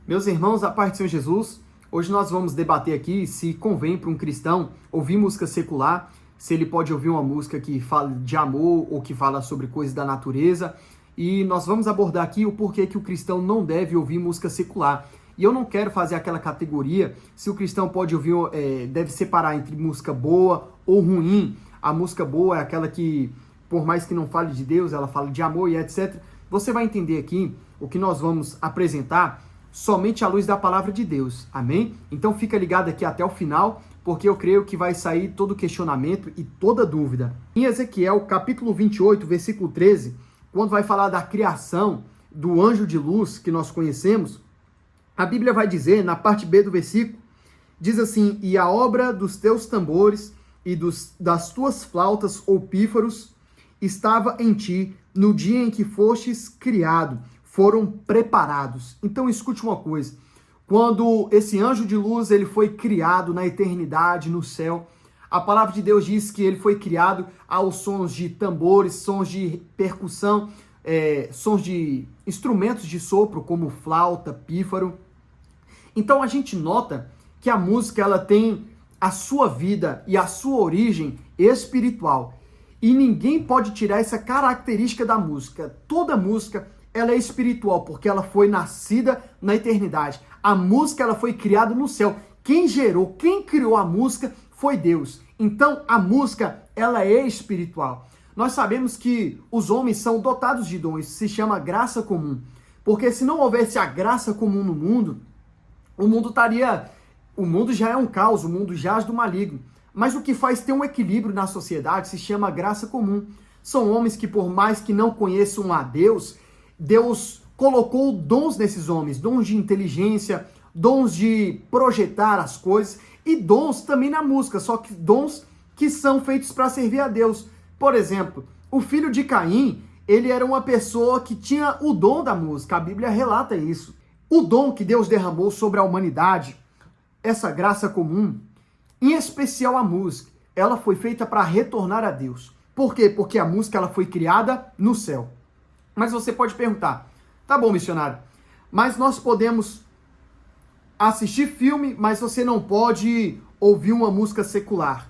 Meus irmãos, a paz do Senhor Jesus, hoje nós vamos debater aqui se convém para um cristão ouvir música secular, se ele pode ouvir uma música que fala de amor ou que fala sobre coisas da natureza. E nós vamos abordar aqui o porquê que o cristão não deve ouvir música secular. E eu não quero fazer aquela categoria se o cristão pode ouvir, deve separar entre música boa ou ruim. A música boa é aquela que, por mais que não fale de Deus, ela fala de amor e etc. Você vai entender aqui o que nós vamos apresentar somente à luz da palavra de Deus, amém? Então fica ligado aqui até o final, porque eu creio que vai sair todo questionamento e toda dúvida. Em Ezequiel, capítulo 28, versículo 13, quando vai falar da criação do anjo de luz que nós conhecemos, a Bíblia vai dizer, na parte B do versículo, diz assim: e a obra dos teus tambores e das tuas flautas ou pífaros estava em ti no dia em que fostes criado, foram preparados. Então escute uma coisa, quando esse anjo de luz ele foi criado na eternidade, no céu, a palavra de Deus diz que ele foi criado aos sons de tambores, sons de percussão, sons de instrumentos de sopro, como flauta, pífaro. Então a gente nota que a música ela tem a sua vida e a sua origem espiritual. E ninguém pode tirar essa característica da música. Toda música ela é espiritual, porque ela foi nascida na eternidade. A música ela foi criada no céu. Quem gerou, quem criou a música foi Deus. Então a música ela é espiritual. Nós sabemos que os homens são dotados de dons, isso se chama graça comum. Porque se não houvesse a graça comum no mundo, o mundo já é um caos, o mundo jaz do maligno. Mas o que faz ter um equilíbrio na sociedade se chama graça comum. São homens que, por mais que não conheçam a Deus, Deus colocou dons nesses homens, dons de inteligência, dons de projetar as coisas e dons também na música, só que dons que são feitos para servir a Deus. Por exemplo, o filho de Caim, ele era uma pessoa que tinha o dom da música, a Bíblia relata isso. O dom que Deus derramou sobre a humanidade, essa graça comum, em especial a música, ela foi feita para retornar a Deus. Por quê? Porque a música ela foi criada no céu. Mas você pode perguntar, tá bom, missionário, mas nós podemos assistir filme, mas você não pode ouvir uma música secular.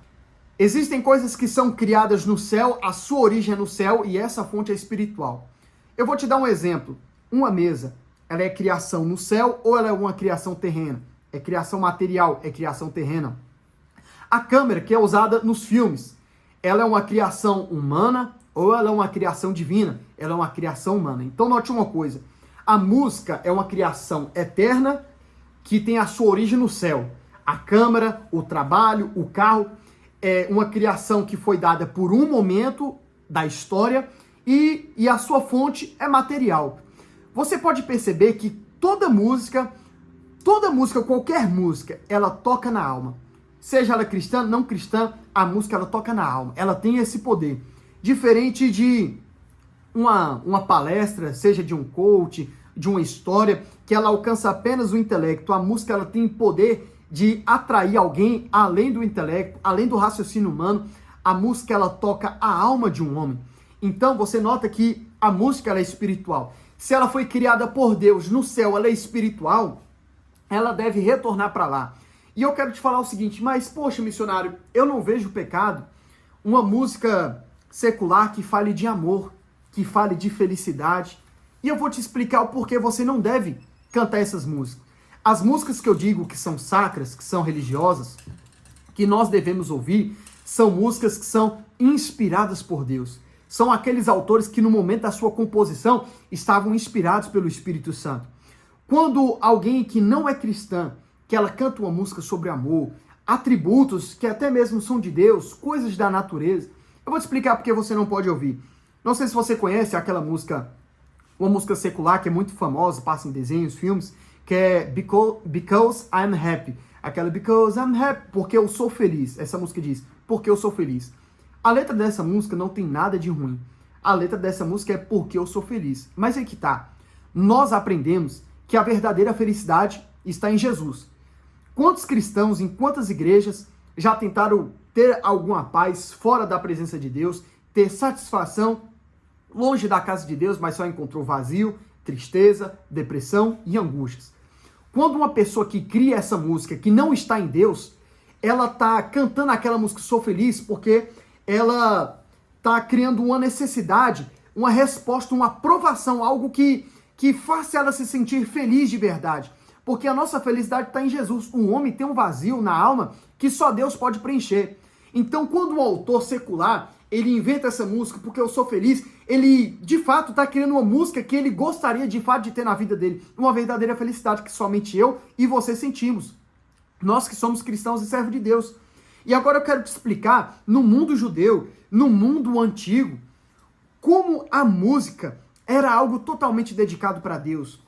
Existem coisas que são criadas no céu, a sua origem é no céu e essa fonte é espiritual. Eu vou te dar um exemplo. Uma mesa, ela é criação no céu ou ela é uma criação terrena? É criação material, é criação terrena. A câmera, que é usada nos filmes, ela é uma criação humana ou ela é uma criação divina? Ela é uma criação humana. Então note uma coisa, a música é uma criação eterna que tem a sua origem no céu. A câmara, o trabalho, o carro, é uma criação que foi dada por um momento da história e a sua fonte é material. Você pode perceber que toda música, qualquer música, ela toca na alma. Seja ela cristã, não cristã, a música ela toca na alma. Ela tem esse poder. Diferente de uma palestra, seja de um coach, de uma história, que ela alcança apenas o intelecto. A música ela tem poder de atrair alguém além do intelecto, além do raciocínio humano. A música ela toca a alma de um homem. Então você nota que a música ela é espiritual. Se ela foi criada por Deus no céu, ela é espiritual, ela deve retornar para lá. E eu quero te falar o seguinte, mas poxa, missionário, eu não vejo pecado uma música secular que fale de amor, que fale de felicidade. E eu vou te explicar o porquê você não deve cantar essas músicas. As músicas que eu digo que são sacras, que são religiosas, que nós devemos ouvir, são músicas que são inspiradas por Deus. São aqueles autores que no momento da sua composição estavam inspirados pelo Espírito Santo. Quando alguém que não é cristã, que ela canta uma música sobre amor, atributos que até mesmo são de Deus, coisas da natureza, eu vou te explicar porque você não pode ouvir. Não sei se você conhece aquela música, uma música secular que é muito famosa, passa em desenhos, filmes, que é Because I'm Happy. Aquela Because I'm Happy, porque eu sou feliz. Essa música diz, porque eu sou feliz. A letra dessa música não tem nada de ruim. A letra dessa música é porque eu sou feliz. Mas aí que tá. Nós aprendemos que a verdadeira felicidade está em Jesus. Quantos cristãos, em quantas igrejas já tentaram ter alguma paz fora da presença de Deus, ter satisfação longe da casa de Deus, mas só encontrou vazio, tristeza, depressão e angústias. Quando uma pessoa que cria essa música, que não está em Deus, ela está cantando aquela música Sou Feliz porque ela está criando uma necessidade, uma resposta, uma aprovação, algo que faça ela se sentir feliz de verdade. Porque a nossa felicidade está em Jesus. O homem tem um vazio na alma que só Deus pode preencher. Então, quando um autor secular, ele inventa essa música porque eu sou feliz, ele, de fato, está criando uma música que ele gostaria, de fato, de ter na vida dele. Uma verdadeira felicidade que somente eu e você sentimos. Nós que somos cristãos e servos de Deus. E agora eu quero te explicar, no mundo judeu, no mundo antigo, como a música era algo totalmente dedicado para Deus.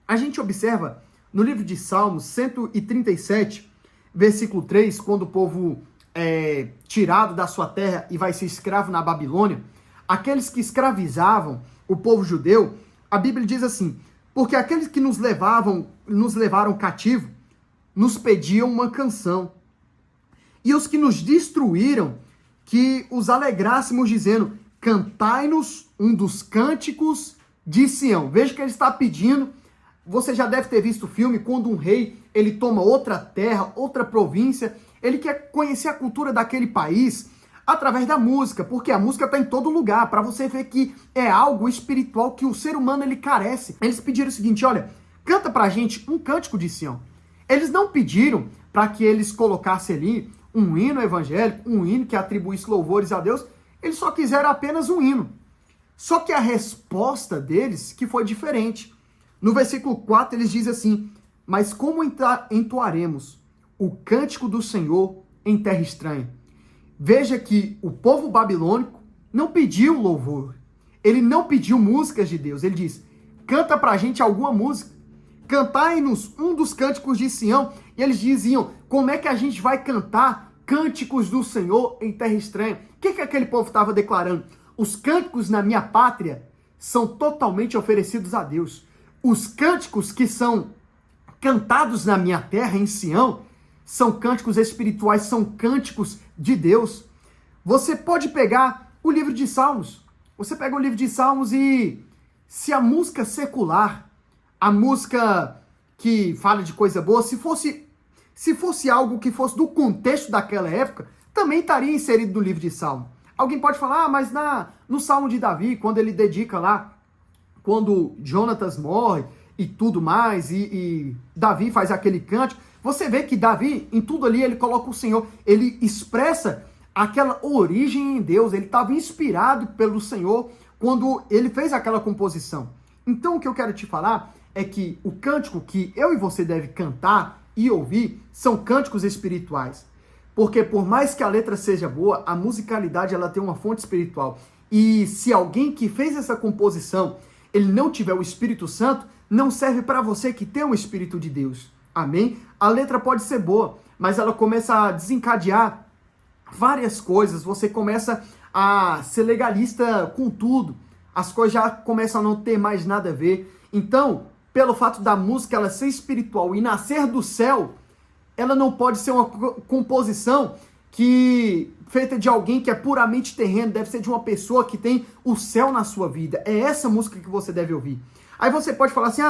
A gente observa no livro de Salmos 137, versículo 3, quando o povo é tirado da sua terra e vai ser escravo na Babilônia, aqueles que escravizavam o povo judeu, a Bíblia diz assim, porque aqueles que nos levaram cativo, nos pediam uma canção. E os que nos destruíram, que os alegrássemos dizendo, cantai-nos um dos cânticos de Sião. Veja que ele está pedindo. Você já deve ter visto o filme, quando um rei, ele toma outra terra, outra província, ele quer conhecer a cultura daquele país através da música, porque a música está em todo lugar, para você ver que é algo espiritual que o ser humano ele carece. Eles pediram o seguinte, olha, canta pra gente um cântico de Sião. Eles não pediram para que eles colocassem ali um hino evangélico, um hino que atribuísse louvores a Deus, eles só quiseram apenas um hino. Só que a resposta deles que foi diferente. No versículo 4 eles dizem assim, mas como entoaremos o cântico do Senhor em terra estranha? Veja que o povo babilônico não pediu louvor, ele não pediu músicas de Deus, ele diz, canta pra gente alguma música, cantai-nos um dos cânticos de Sião, e eles diziam, como é que a gente vai cantar cânticos do Senhor em terra estranha? O que aquele povo estava declarando? Os cânticos na minha pátria são totalmente oferecidos a Deus. Os cânticos que são cantados na minha terra, em Sião, são cânticos espirituais, são cânticos de Deus. Você pode pegar o livro de Salmos. Você pega o livro de Salmos e se a música secular, a música que fala de coisa boa, se fosse algo que fosse do contexto daquela época, também estaria inserido no livro de Salmo. Alguém pode falar, mas no Salmo de Davi, quando ele dedica lá, quando Jonatas morre e tudo mais, e Davi faz aquele cântico, você vê que Davi, em tudo ali, ele coloca o Senhor, ele expressa aquela origem em Deus, ele estava inspirado pelo Senhor quando ele fez aquela composição. Então o que eu quero te falar é que o cântico que eu e você deve cantar e ouvir são cânticos espirituais. Porque por mais que a letra seja boa, a musicalidade ela tem uma fonte espiritual. E se alguém que fez essa composição, ele não tiver o Espírito Santo, não serve para você que tem o Espírito de Deus. Amém? A letra pode ser boa, mas ela começa a desencadear várias coisas. Você começa a ser legalista com tudo. As coisas já começam a não ter mais nada a ver. Então, pelo fato da música ela ser espiritual e nascer do céu, ela não pode ser uma composição feita de alguém que é puramente terreno, deve ser de uma pessoa que tem o céu na sua vida. É essa música que você deve ouvir. Aí você pode falar assim,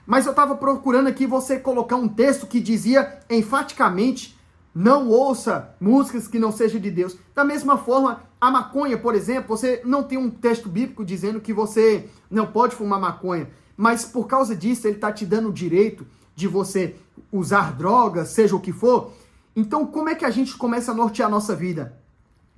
mas eu estava procurando aqui você colocar um texto que dizia enfaticamente, não ouça músicas que não sejam de Deus. Da mesma forma, a maconha, por exemplo, você não tem um texto bíblico dizendo que você não pode fumar maconha, mas por causa disso ele está te dando o direito de você usar drogas, seja o que for. Então, como é que a gente começa a nortear a nossa vida?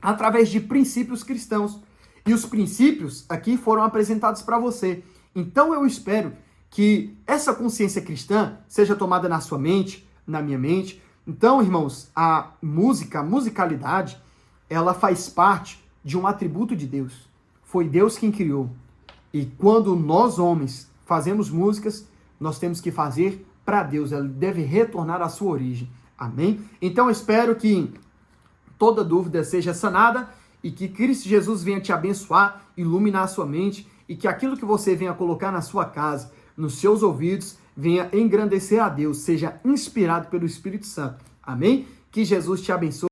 Através de princípios cristãos. E os princípios aqui foram apresentados para você. Então, eu espero que essa consciência cristã seja tomada na sua mente, na minha mente. Então, irmãos, a musicalidade, ela faz parte de um atributo de Deus. Foi Deus quem criou. E quando nós, homens, fazemos músicas, nós temos que fazer para Deus. Ela deve retornar à sua origem. Amém? Então, eu espero que toda dúvida seja sanada e que Cristo Jesus venha te abençoar, iluminar a sua mente e que aquilo que você venha colocar na sua casa, nos seus ouvidos, venha engrandecer a Deus, seja inspirado pelo Espírito Santo. Amém? Que Jesus te abençoe.